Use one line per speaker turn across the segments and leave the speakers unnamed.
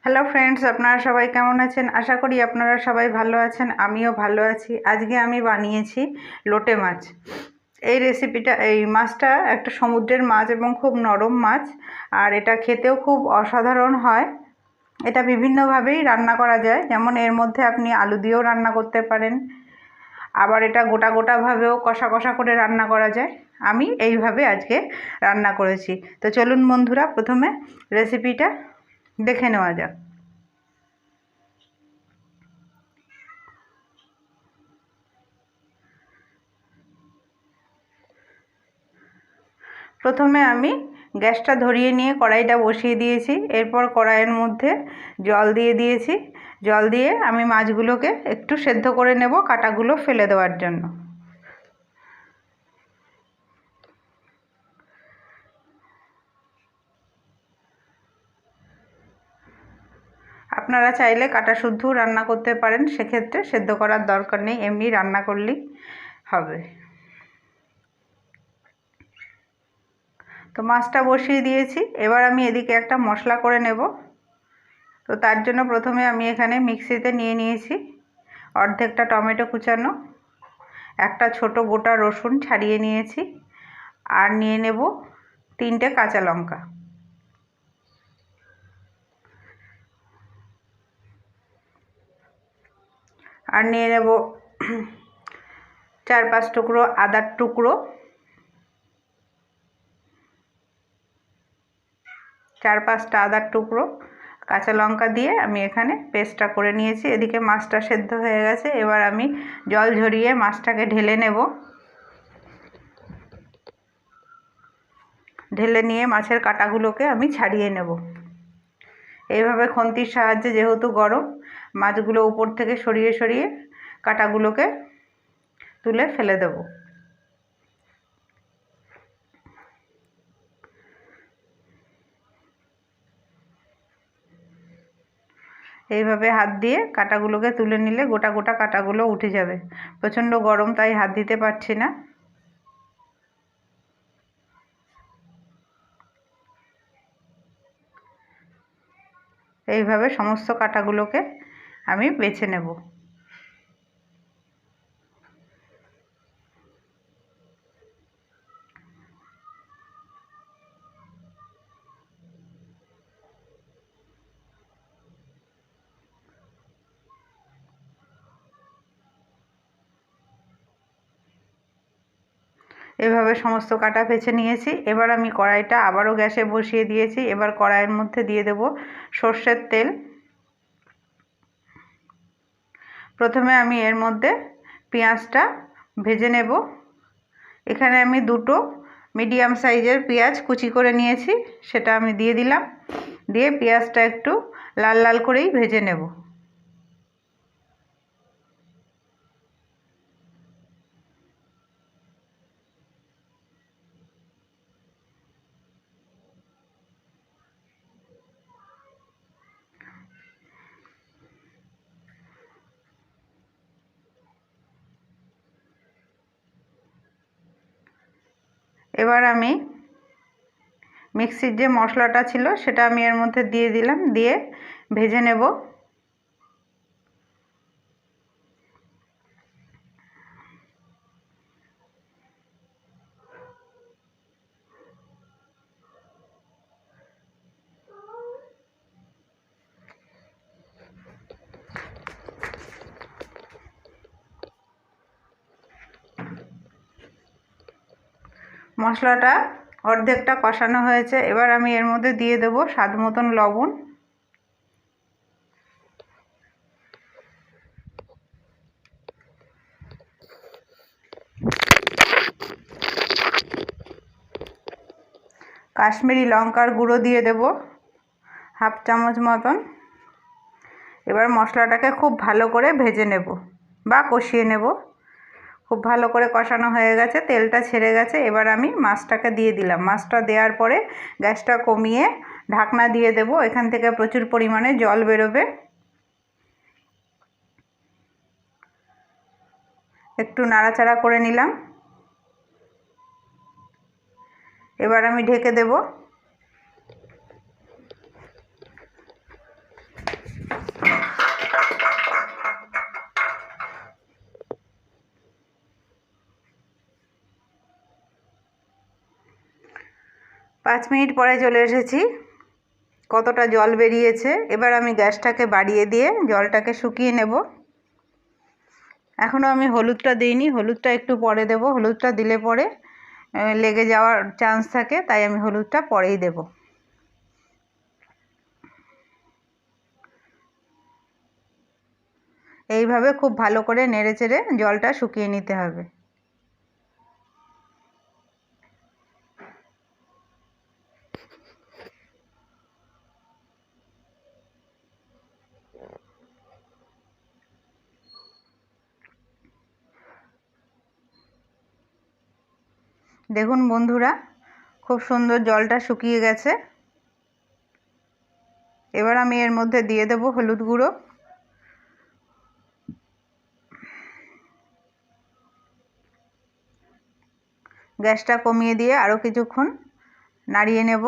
Hello friends, আপনারা সবাই কেমন আছেন? আশা করি আপনারা সবাই ভালো আছেন। আমিও ভালো আছি। আজকে আমি বানিয়েছি লোটে মাছ। এই মাছটা একটা সমুদ্রের মাছ এবং খুব নরম মাছ, আর এটা খেতেও খুব অসাধারণ হয়। এটা বিভিন্নভাবেই রান্না করা যায়, যেমন এর মধ্যে আপনি আলু দিয়েও রান্না করতে পারেন, আবার এটা গোটা গোটাভাবেও কষা কষা করে রান্না করা যায়। আমি এইভাবে আজকে রান্না করেছি। তো চলুন বন্ধুরা, প্রথমে রেসিপিটা দেখে নেওয়া যাক। প্রথমে আমি গ্যাসটা ধরিয়ে নিয়ে কড়াইটা বসিয়ে দিয়েছি। এরপর কড়াইয়ের মধ্যে জল দিয়ে দিয়েছি। জল দিয়ে আমি মাছগুলোকে একটু সেদ্ধ করে নেব, কাঁটাগুলো ফেলে দেওয়ার জন্য। আপনারা চাইলে কাঁটা শুদ্ধও রান্না করতে পারেন, সেক্ষেত্রে সেদ্ধ করার দরকার নেই, এমনি রান্না করলেই হবে। তো মাছটা বসিয়ে দিয়েছি। এবার আমি এদিকে একটা মশলা করে নেব। তো তার জন্য প্রথমে আমি এখানে মিক্সিতে নিয়ে নিয়েছি অর্ধেকটা টমেটো কুচানো, একটা ছোট গোটা রসুন ছাড়িয়ে নিয়েছি, আর নিয়ে নেব 3টে কাঁচা লঙ্কা। আর নিয়ে নেব 4-5 টুকরো আদার টুকরো, 4-5টা আদার টুকরো, কাঁচা লঙ্কা দিয়ে আমি এখানে পেস্টটা করে নিয়েছি। এদিকে মাছটা সেদ্ধ হয়ে গেছে। এবার আমি জল ঝরিয়ে মাছটাকে ঢেলে নেব। ঢেলে নিয়ে মাছের কাঁটাগুলোকে আমি ছাড়িয়ে নেব। এইভাবে খুন্তির সাহায্যে, যেহেতু গরম, মাছগুলো উপর থেকে সরিয়ে সরিয়ে কাঁটাগুলোকে তুলে ফেলে দেব। এইভাবে হাত দিয়ে কাঁটাগুলোকে তুলে নিলে গোটা গোটা কাঁটাগুলো উঠে যাবে। প্রচণ্ড গরম, তাই হাত দিতে পারছি না। এইভাবে সমস্ত কাঁটাগুলোকে আমি বেছে নেব। এভাবে সমস্ত কাটা বেছে নিয়েছি। এবার আমি কড়াইটা আবারও গ্যাসে বসিয়ে দিয়েছি। এবার কড়াইয়ের মধ্যে দিয়ে দেব সর্ষের তেল। প্রথমে আমি এর মধ্যে পেঁয়াজটা ভেজে নেব। এখানে আমি 2টো মিডিয়াম সাইজের পেঁয়াজ কুচি করে নিয়েছি, সেটা আমি দিয়ে দিলাম। দিয়ে পেঁয়াজটা একটু লাল লাল করেই ভেজে নেব। এবার আমি মিক্সির যে মশলাটা ছিল সেটা আমি এর মধ্যে দিয়ে দিলাম, দিয়ে ভেজে নেব। মশলাটা অর্ধেকটা কষানো হয়েছে। এবার আমি এর মধ্যে দিয়ে দেব স্বাদ মতন লবণ, কাশ্মীরি লঙ্কার গুঁড়ো দিয়ে দেব 1/2 চামচ মতন। এবার মশলাটাকে খুব ভালো করে ভেজে নেব বা কষিয়ে নেব। খুব ভালো করে কষানো হয়ে গেছে, তেলটা ছেড়ে গেছে। এবার আমি মাছটাকে দিয়ে দিলাম। মাছটা দেওয়ার পরে গ্যাসটা কমিয়ে ঢাকনা দিয়ে দেব। এখান থেকে প্রচুর পরিমাণে জল বেরোবে। একটু নাড়াচাড়া করে নিলাম। এবার আমি ঢেকে দেব। 5 মিনিট পরে চলে এসেছি। কতটা জল বেরিয়েছে। এবার আমি গ্যাসটাকে বাড়িয়ে দিয়ে জলটাকে শুকিয়ে নেব। এখনও আমি হলুদটা দিইনি, হলুদটা একটু পরে দেব। হলুদটা দিলে পরে লেগে যাওয়ার চান্স থাকে, তাই আমি হলুদটা পরেই দেব। এইভাবে খুব ভালো করে নেড়েচেড়ে জলটা শুকিয়ে নিতে হবে। দেখুন বন্ধুরা, খুব সুন্দর জলটা শুকিয়ে গেছে। এবার আমি এর মধ্যে দিয়ে দেব হলুদ গুঁড়ো। গ্যাসটা কমিয়ে দিয়ে আরও কিছুক্ষণ নাড়িয়ে নেব।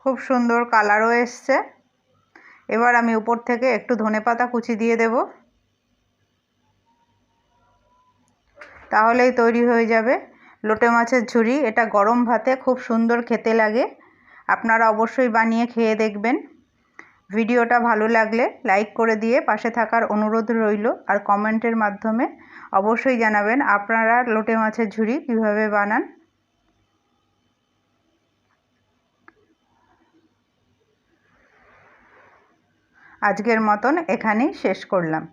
খুব সুন্দর কালারও এসছে। এবার আমি উপর থেকে একটু ধনেপাতা কুচি দিয়ে দেব। তাহলেই তৈরি হয়ে যাবে লোটে মাছের ঝুরি। এটা গরম ভাতে খুব সুন্দর খেতে লাগে। আপনারা অবশ্যই বানিয়ে খেয়ে দেখবেন। ভিডিওটা ভালো লাগলে লাইক করে দিয়ে পাশে থাকার অনুরোধ রইল। আর কমেন্টের মাধ্যমে অবশ্যই জানাবেন আপনারা লোটে মাছের ঝুরি কীভাবে বানান। আজকের মতন এখানেই শেষ করলাম।